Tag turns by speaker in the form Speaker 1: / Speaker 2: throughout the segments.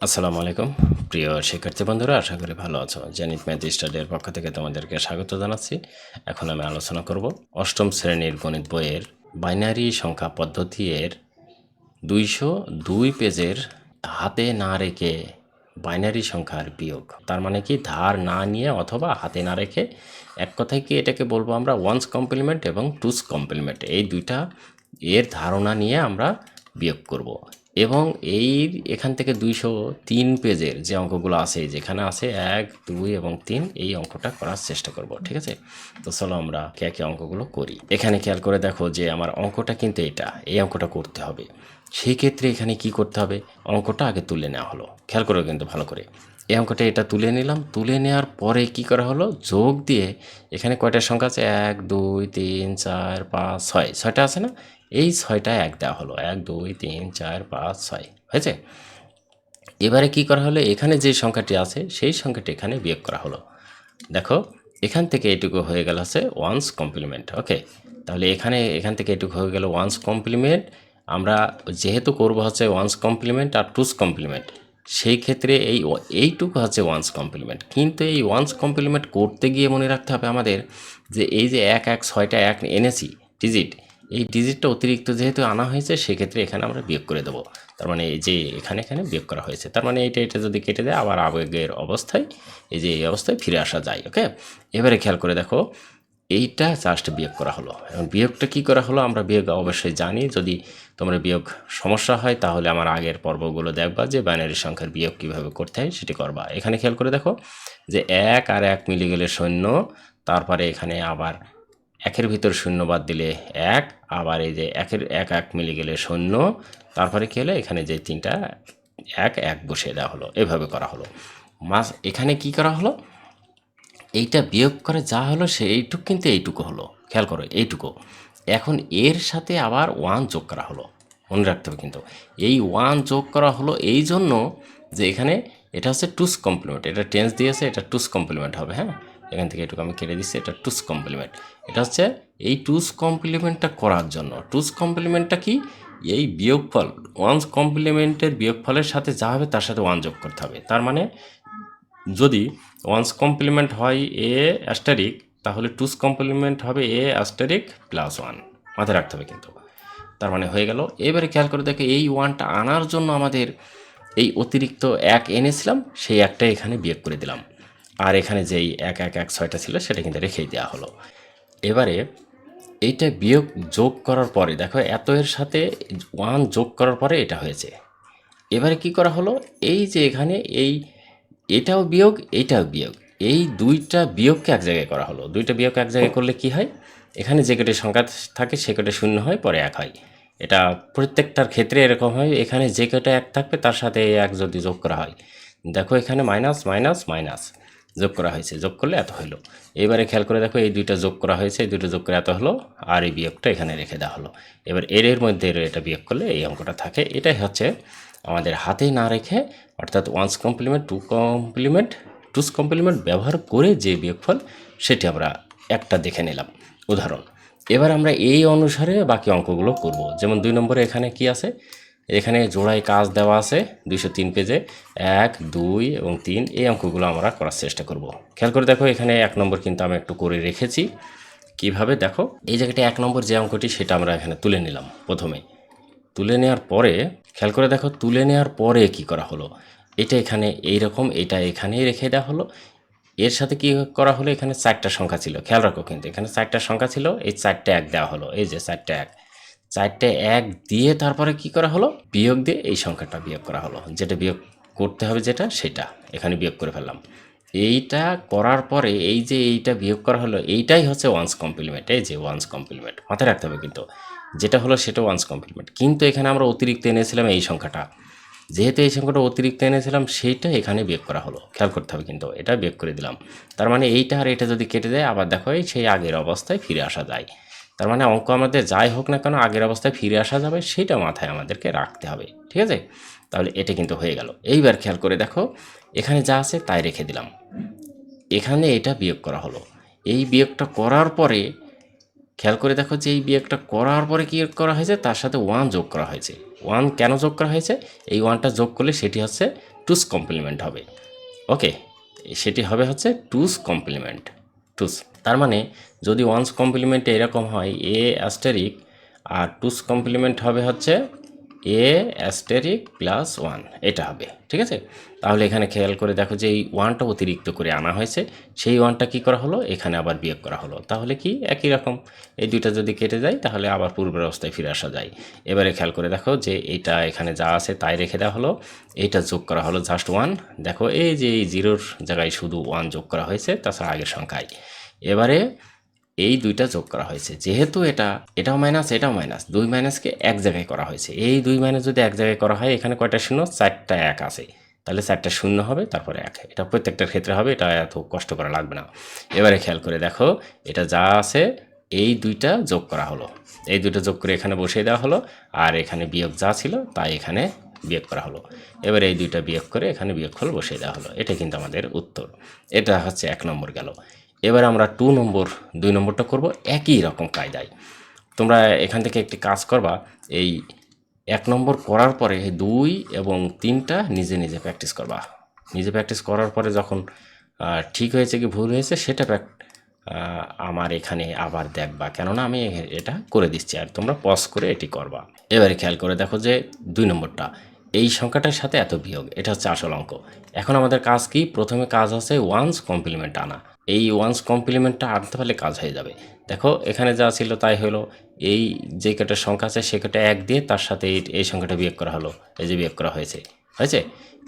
Speaker 1: আসসালামু আলাইকুম প্রিয় শিক্ষার্থী বন্ধুরা, আশা করি ভালো আছো। জেনিত ম্যাথ স্টাডির পক্ষ থেকে তোমাদেরকে স্বাগত জানাচ্ছি। এখন আমি আলোচনা করব অষ্টম শ্রেণীর গণিত বইয়ের বাইনারি সংখ্যা পদ্ধতি এর 202 পেজের হাতে না রেখে বাইনারি সংখ্যার বিয়োগ। তার মানে কি, ধার না নিয়ে অথবা হাতে না রেখে, এক কথায় কি এটাকে বলবো আমরা ওয়ান্স কমপ্লিমেন্ট এবং টুস কমপ্লিমেন্ট, এই দুইটা এর ধারণা নিয়ে আমরা বিয়োগ করব। এবং এখান থেকে 203 পেজের যে অঙ্কগুলো আছে, যেখানে আছে 1, 2 এবং 3, এই অঙ্কটা করার চেষ্টা করব। ঠিক আছে, তো চলো আমরা একে একে অঙ্কগুলো করি। এখানে খেয়াল করে দেখো যে আমার অঙ্কটা কিন্তু এই অঙ্কটা করতে হবে। সেই ক্ষেত্রে এখানে কি করতে হবে, অঙ্কটা আগে তুলে নেওয়া হলো। খেয়াল করো কিন্তু ভালো করে, এই অঙ্কটা এটা তুলে নিলাম। তুলে নেওয়ার পরে কি করা হলো, যোগ দিয়ে এখানে কয়টা সংখ্যা আছে, 1, 2, 3, 4, 5, 6, 6টা আছে না, এই 6টা এক দেওয়া হলো, 1, 2, 3, 4, 5, 6 হয়েছে। এবারে কি করা হলো, এখানে যে সংখ্যাটি আছে সেই সংখ্যাটি এখানে বিয়োগ করা হলো। দেখো এখান থেকে এটুকু হয়ে গেল হচ্ছে ওয়ান্স কমপ্লিমেন্ট। ওকে, তাহলে এখান থেকে এটুকু হয়ে গেল ওয়ান্স কমপ্লিমেন্ট। আমরা যেহেতু করব হচ্ছে ওয়ান্স কমপ্লিমেন্ট আর টুস কমপ্লিমেন্ট, সেই ক্ষেত্রে এইটুকু হচ্ছে ওয়ান্স কমপ্লিমেন্ট। কিন্তু এই ওয়ান্স কমপ্লিমেন্ট করতে গিয়ে মনে রাখতে হবে আমাদের যে এই যে 1, 1, 6টা 1 এনেছি ডিজিট, এই ডিজিটটা অতিরিক্ত যেহেতু আনা হয়েছে, সেক্ষেত্রে এখানে আমরা বিয়োগ করে দেবো। তার মানে এই যে এখানে বিয়োগ করা হয়েছে, তার মানে এটা যদি কেটে দেয়, আবার আগের অবস্থায় এই অবস্থায় ফিরে আসা যায়। ওকে, এবারে খেয়াল করে দেখো, এইটা জাস্ট বিয়োগ করা হলো। এখন বিয়োগটা কি করা হলো, আমরা বিয়োগ অবশ্যই জানি। যদি তোমরা বিয়োগ সমস্যা হয় তাহলে আমার আগের পর্বগুলো দেখবা, যে বাইনারি সংখ্যার বিয়োগ কীভাবে করতে হয় সেটি করবা। এখানে খেয়াল করে দেখো যে 1 আর 1 মিলে গেলে 0, তারপরে এখানে আবার 1-এর ভিতর 0 বাদ দিলে 1, আবার এই যে 1 মিলে গেলে 0, তারপরে কী হলো, এখানে যে 3টা 1 1 বসিয়ে দেওয়া হলো। এভাবে করা হলো। এখানে কি করা হলো, এইটা বিয়োগ করে যা হলো সেইটুক কিন্তু এইটুকু হলো। খেয়াল করো এইটুকু। এখন এর সাথে আবার 1 যোগ করা হলো, মনে রাখতে হবে কিন্তু। এই 1 যোগ করা হলো এই জন্য যে এখানে এটা হচ্ছে টুস কমপ্লিমেন্ট, এটা টেন্স দিয়েছে, এটা টুস কমপ্লিমেন্ট হবে। হ্যাঁ, এখান থেকে এটুকু আমি কেটে দিচ্ছি, এটা টুস কমপ্লিমেন্ট। এটা হচ্ছে এই টুস কমপ্লিমেন্টটা করার জন্য। টুস কমপ্লিমেন্টটা কি, এই বিয়োগফল, ওয়ান্স কমপ্লিমেন্টের বিয়োগফলের সাথে যা হবে তার সাথে 1 যোগ করতে হবে। তার মানে যদি ওয়ান্স কমপ্লিমেন্ট হয় এ অ্যাস্টারিক, তাহলে টুস কমপ্লিমেন্ট হবে এ অ্যাস্টারিক প্লাস 1, মাথায় রাখতে হবে কিন্তু। তার মানে হয়ে গেল। এবারে খেয়াল করে দেখো, এই 1টা আনার জন্য আমাদের এই অতিরিক্ত 1 এনেছিলাম, সেই 1টা এখানে বিয়োগ করে দিলাম। আর এখানে যেই 1 1 1 6টা ছিল সেটা কিন্তু রেখেই দেওয়া হলো। এবারে এইটা বিয়োগ যোগ করার পরে দেখো, এত এর সাথে 1 যোগ করার পরে এটা হয়েছে। এবারে কি করা হলো, এই যে এখানে এটাও বিয়োগ, এইটাও বিয়োগ, এই দুইটা বিয়োগকে এক জায়গায় করা হলো। দুইটা বিয়োগ এক জায়গায় করলে কি হয়, এখানে যে কটি সংখ্যা থাকে সে কটি 0 হয়, পরে 1 হয়। এটা প্রত্যেকটার ক্ষেত্রে এরকম হয়। এখানে যে কটা 1 থাকবে তার সাথে এই 1 যদি যোগ করা হয়, দেখো এখানে মাইনাস মাইনাস মাইনাস যোগ করা হয়েছে, যোগ করলে এত হলো। এবারে খেয়াল করে দেখো, এই দুইটা যোগ করা হয়েছে, এই দুটো যোগ করে এত হলো, আর এই বিয়োগটা এখানে রেখে দেওয়া হলো। এবার এর মধ্যে এটা বিয়োগ করলে এই অঙ্কটা থাকে। এটাই হচ্ছে আমাদের হাতে না রেখে, অর্থাৎ ওয়ান্স কমপ্লিমেন্ট, টুস কমপ্লিমেন্ট ব্যবহার করে যে বিয়োগফল, সেটি আমরা একটা দেখে নিলাম উদাহরণ। এবার আমরা এই অনুসারে বাকি অঙ্কগুলো করব। যেমন 2 নম্বরে এখানে কি আছে, এখানে জোড়ায় কাজ দেওয়া আছে 203 পেজে, 1, 2 এবং 3, এই অঙ্কগুলো আমরা করার চেষ্টা করব। খেয়াল করে দেখো, এখানে 1 নম্বর কিন্তু আমি একটু করে রেখেছি। কিভাবে দেখো, এই জায়গাটা 1 নম্বর যে অঙ্কটি সেটা আমরা এখানে তুলে নিলাম। প্রথমে তুলে নেওয়ার পরে খেয়াল করে দেখো, তুলে নেওয়ার পরে কি করা হলো, এটা এখানে এইরকম, এটা এখানেই রেখে দেওয়া হলো। এর সাথে কি করা হলো, এখানে 4টা সংখ্যা ছিল, খেয়াল রাখো কিন্তু, এখানে 4টা সংখ্যা ছিল, এই 4টে 1 দেওয়া হলো, এই যে 4টে 1, 4টে 1 দিয়ে তারপরে কি করা হলো, বিয়োগ দিয়ে এই সংখ্যাটা বিয়োগ করা হলো। যেটা বিয়োগ করতে হবে যেটা, সেটা এখানে বিয়োগ করে ফেললাম। এইটা করার পরে এই যে এইটা বিয়োগ করা হলো, এইটাই হচ্ছে ওয়ান্স কমপ্লিমেন্ট। এই যে ওয়ান্স কমপ্লিমেন্ট মাথায় রাখতে হবে কিন্তু, যেটা হলো সেটা ওয়ান্স কমপ্লিমেন্ট। কিন্তু এখানে আমরা অতিরিক্ত এনেছিলাম এই সংখ্যাটা, যেহেতু এই সংখ্যাটা অতিরিক্ত এনেছিলাম, সেইটা এখানে বিয়োগ করা হলো। খেয়াল করতে হবে কিন্তু, এটা বিয়োগ করে দিলাম। তার মানে এইটা আর এটা যদি কেটে দেয়, আবার দেখো সেই আগের অবস্থায় ফিরে আসা যায়। তার মানে অঙ্ক আমাদের যাই হোক না কেন, আগের অবস্থায় ফিরে আসা যাবে, সেটা মাথায় আমাদেরকে রাখতে হবে। ঠিক আছে, তাহলে এটা কিন্তু হয়ে গেল। এইবার খেয়াল করে দেখো, এখানে যা আছে তাই রেখে দিলাম, এখানে এটা বিয়োগ করা হলো। এই বিয়োগটা করার পরে খেয়াল করে দেখো যে এই বিয়োগটা করার পরে কী করা হয়েছে, তার সাথে 1 যোগ করা হয়েছে। 1 কেন যোগ করা হয়েছে, এই 1টা যোগ করলে সেটি হচ্ছে টুস কমপ্লিমেন্ট হবে। ওকে, সেটি হবে হচ্ছে টুস কমপ্লিমেন্ট। টুস তার মানে যদি ওয়ান্স কমপ্লিমেন্টে এরকম হয় এ অ্যাস্টেরিক, আর টুস কমপ্লিমেন্ট হবে হচ্ছে এ অ্যাস্টেরিক প্লাস ওয়ান, এটা হবে। ঠিক আছে, তাহলে এখানে খেয়াল করে দেখো যে এই ওয়ানটা অতিরিক্ত করে আনা হয়েছে, সেই ওয়ানটা কী করা হলো, এখানে আবার বিয়োগ করা হলো। তাহলে কি একই রকম, এই দুইটা যদি কেটে যায় তাহলে আবার পূর্বের অবস্থায় ফিরে আসা যায়। এবারে খেয়াল করে দেখো যে এইটা এখানে যা আছে তাই রেখে দেওয়া হলো, এইটা যোগ করা হলো জাস্ট ওয়ান। দেখো এই যে এই জিরোর জায়গায় শুধু ওয়ান যোগ করা হয়েছে, তাছাড়া আগের সংখ্যায়। এবারে এই দুইটা যোগ করা হয়েছে, যেহেতু এটাও মাইনাস এটাও মাইনাস, দুই মাইনাসকে এক জায়গায় করা হয়েছে। এই দুই মাইনাস যদি এক জায়গায় করা হয়, এখানে কয়টা শূন্য, চারটা এক আছে, তাহলে চারটা শূন্য হবে তারপরে এক। এটা প্রত্যেকটার ক্ষেত্রে হবে, এটা এত কষ্ট করা লাগবে না। এবারে খেয়াল করে দেখো এটা যা আছে এই দুইটা যোগ করা হলো, এই দুইটা যোগ করে এখানে বসিয়ে দেওয়া হলো, আর এখানে বিয়োগ যা ছিল তাই এখানে বিয়োগ করা হলো। এবার এই দুইটা বিয়োগ করে এখানে বিয়োগফল বসিয়ে দেওয়া হলো। এটা কিন্তু আমাদের উত্তর। এটা হচ্ছে 1 নম্বর গেল। এবার আমরা 2 নম্বরটা করব একই রকম কায়দায়। তোমরা এখান থেকে একটি কাজ করবা, এই 1 নম্বর করার পরে 2 এবং 3টা নিজে নিজে প্র্যাকটিস করবা। নিজে প্র্যাকটিস করার পরে যখন ঠিক হয়েছে কি ভুল হয়েছে সেটা আমার এখানে আবার দেখবা, কেননা আমি এটা করে দিচ্ছি আর তোমরা পজ করে এটি করবা। এবারে খেয়াল করে দেখো যে 2 নম্বরটা এই সংখ্যাটার সাথে এত বিয়োগ, এটা হচ্ছে আসল অঙ্ক। এখন আমাদের কাজ কি, প্রথমে কাজ আছে ওয়ান্স কমপ্লিমেন্ট আনা। এই ওয়ান্স কমপ্লিমেন্টটা আনতে পারলে কাজ হয়ে যাবে। দেখো এখানে যা ছিল তাই হলো, এই যে কটার সংখ্যা আছে সে কটা এক দিয়ে তার সাথে এই সংখ্যাটা বিয়োগ করা হলো, এই যে বিয়োগ করা হয়েছে।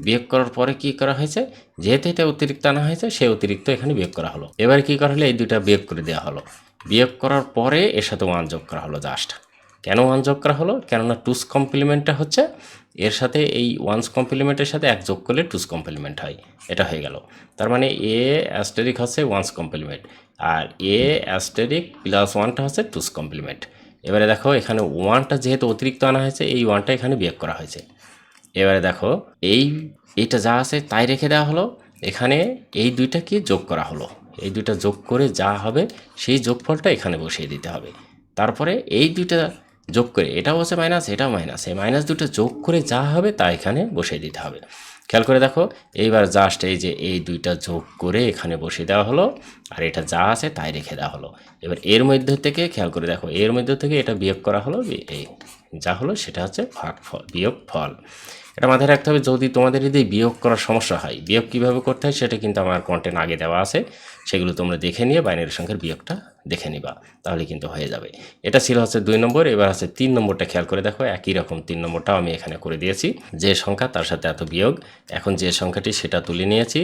Speaker 1: বিয়োগ করার পরে কি করা হয়েছে, যেহেতু এটা অতিরিক্ত আনা হয়েছে সেই অতিরিক্ত এখানে বিয়োগ করা হলো। এবারে কি করা হলো, এই দুইটা বিয়োগ করে দেওয়া হলো। বিয়োগ করার পরে এর সাথে ওয়ান যোগ করা হলো জাস্ট। কেন ওয়ান যোগ করা হলো, কেননা টুস কমপ্লিমেন্টটা হচ্ছে এর সাথে এই ওয়ান্স কমপ্লিমেন্টের সাথে এক যোগ করলে টুস কমপ্লিমেন্ট হয়, এটা হয়ে গেল। তার মানে এ অ্যাস্টেরিক হচ্ছে ওয়ান্স কমপ্লিমেন্ট, আর এ অ্যাস্টেরিক প্লাস ওয়ানটা হচ্ছে টুস কমপ্লিমেন্ট। এবারে দেখো এখানে ওয়ানটা যেহেতু অতিরিক্ত আনা হয়েছে, এই ওয়ানটা এখানে বিয়োগ করা হয়েছে। এবারে দেখো এইটা যা আছে তাই রেখে দেওয়া হলো, এখানে এই দুইটাকে যোগ করা হলো, এই দুইটা যোগ করে যা হবে সেই যোগফলটা এখানে বসিয়ে দিতে হবে। তারপরে এই দুইটা যোগ করে, এটাও হচ্ছে মাইনাস এটাও মাইনাস, এই মাইনাস দুটো যোগ করে যা হবে তা এখানে বসিয়ে দিতে হবে। খেয়াল করে দেখো এইবার জাস্ট এই যে এই দুইটা যোগ করে এখানে বসিয়ে দেওয়া হলো, আর এটা যা আছে তাই রেখে দেওয়া হলো। এবার এর মধ্যে থেকে খেয়াল করে দেখো, এর মধ্যে থেকে এটা বিয়োগ করা হলো, এই যা হলো সেটা হচ্ছে ভাগফল, বিয়োগ ফল। এটা মাথায় রাখতে হবে, যদি তোমাদের যদি বিয়োগ করার সমস্যা হয়, বিয়োগ কীভাবে করতে হয় সেটা কিন্তু আমার কন্টেন্ট আগে দেওয়া আছে, সেগুলো তোমরা দেখে নিয়ে বাইনারি সংখ্যার বিয়োগটা দেখে নিবা, তাহলে কিন্তু হয়ে যাবে। এটা ছিল হচ্ছে 2 নম্বর। এবার আছে 3 নম্বরটা, খেয়াল করে দেখো একই রকম 3 নম্বরটাও আমি এখানে করে দিয়েছি। যে সংখ্যা তার সাথে এত বিয়োগ, এখন যে সংখ্যাটি সেটা তুলে নিয়েছি,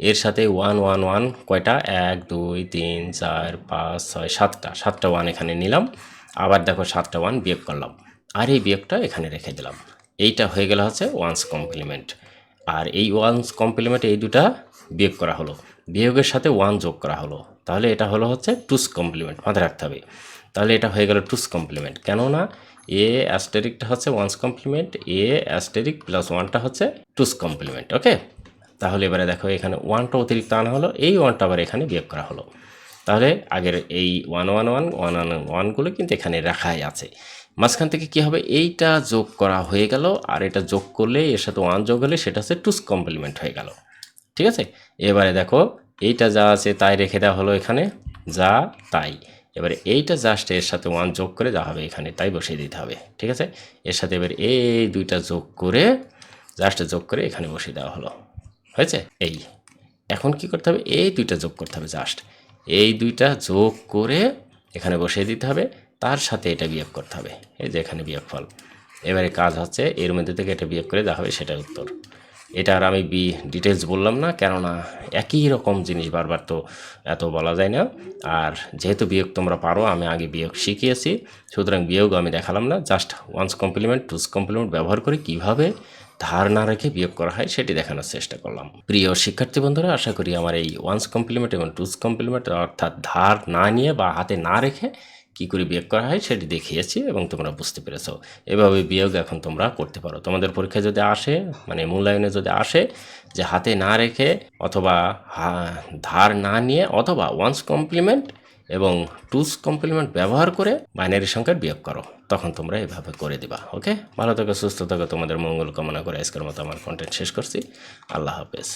Speaker 1: এর সাথে 1 1 1 কয়টা, 1 2 3 4 5 6 7টা ওয়ান এখানে নিলাম, আবার দেখো 7টা ওয়ান বিয়োগ করলাম, আর এই বিয়োগটা এখানে রেখে দিলাম। এইটা হয়ে গেল হচ্ছে ওয়ান্স কমপ্লিমেন্ট। আর এই ওয়ান্স কমপ্লিমেন্ট এই দুটা বিয়োগ করা হলো, বিয়োগের সাথে ওয়ান যোগ করা হলো, তাহলে এটা হলো হচ্ছে টুস কমপ্লিমেন্ট, মাথায় রাখতে হবে। তাহলে এটা হয়ে গেল টুস কমপ্লিমেন্ট, কেননা এ অ্যাস্টেরিকটা হচ্ছে ওয়ান্স কমপ্লিমেন্ট, এ অ্যাস্টেরিক প্লাস ওয়ানটা হচ্ছে টুস কমপ্লিমেন্ট। ওকে, তাহলে এবারে দেখো এখানে ওয়ানটা অতিরিক্ত আনা হলো, এই ওয়ানটা আবার এখানে বিয়োগ করা হলো। তাহলে আগের এই 1 1 1 1 1 1গুলো কিন্তু এখানে রাখাই আছে। মাঝখান থেকে কী হবে, এইটা যোগ করা হয়ে গেল, আর এটা যোগ করলে এর সাথে ওয়ান যোগ হলে সেটা হচ্ছে টুস কমপ্লিমেন্ট হয়ে গেল। ঠিক আছে, এবারে দেখো এইটা যা আছে তাই রেখে দেওয়া হলো এখানে, যা তাই। এবারে এইটা জাস্ট এর সাথে ওয়ান যোগ করে যা হবে এখানে তাই বসিয়ে দিতে হবে। ঠিক আছে, এর সাথে এবার এই দুইটা যোগ করে জাস্ট যোগ করে এখানে বসিয়ে দেওয়া হলো, হয়েছে। এই এখন কি করতে হবে, এই দুইটা যোগ করতে হবে, জাস্ট এই দুইটা যোগ করে এখানে বসিয়ে দিতে হবে, তার সাথে এটা বিয়োগ করতে হবে, এই যে এখানে বিয়োগফল। এবারে কাজ হচ্ছে এর মধ্যে থেকে এটা বিয়োগ করে যা হবে সেটা উত্তর। এটা আর আমি ডিটেলস বললাম না, কেননা একই রকম জিনিস বারবার তো এত বলা যায় না। আর যেহেতু বিয়োগ তোমরা পারো, আমি আগে বিয়োগ শিখিয়েছি, সুতরাং বিয়োগ আমি দেখালাম না, just one's complement two's complement ব্যবহার করে কিভাবে ধার না রেখে বিয়োগ করা হয় সেটি দেখানোর চেষ্টা করলাম। প্রিয় শিক্ষার্থী বন্ধুরা, আশা করি আমার এই ওয়ান্স কমপ্লিমেন্ট এবং টুস কমপ্লিমেন্ট অর্থাৎ ধার না নিয়ে বা হাতে না রেখে কী করে বিয়োগ করা হয় সেটি দেখিয়েছি এবং তোমরা বুঝতে পেরেছো। এভাবে বিয়োগ এখন তোমরা করতে পারো। তোমাদের পরীক্ষায় যদি আসে, মানে মূল্যায়নে যদি আসে যে হাতে না রেখে অথবা ধার না নিয়ে অথবা ওয়ান্স কমপ্লিমেন্ট এবং টুস কমপ্লিমেন্ট ব্যবহার করে বাইনারি সংখ্যার বিয়োগ করো, তখন তোমরা এভাবে করে দিবা। ওকে, ভালো থাকো, সুস্থ থাকো, তোমাদের মঙ্গল কামনা করে আজকের মতো আমার কন্টেন্ট শেষ করছি। আল্লাহ হাফেজ।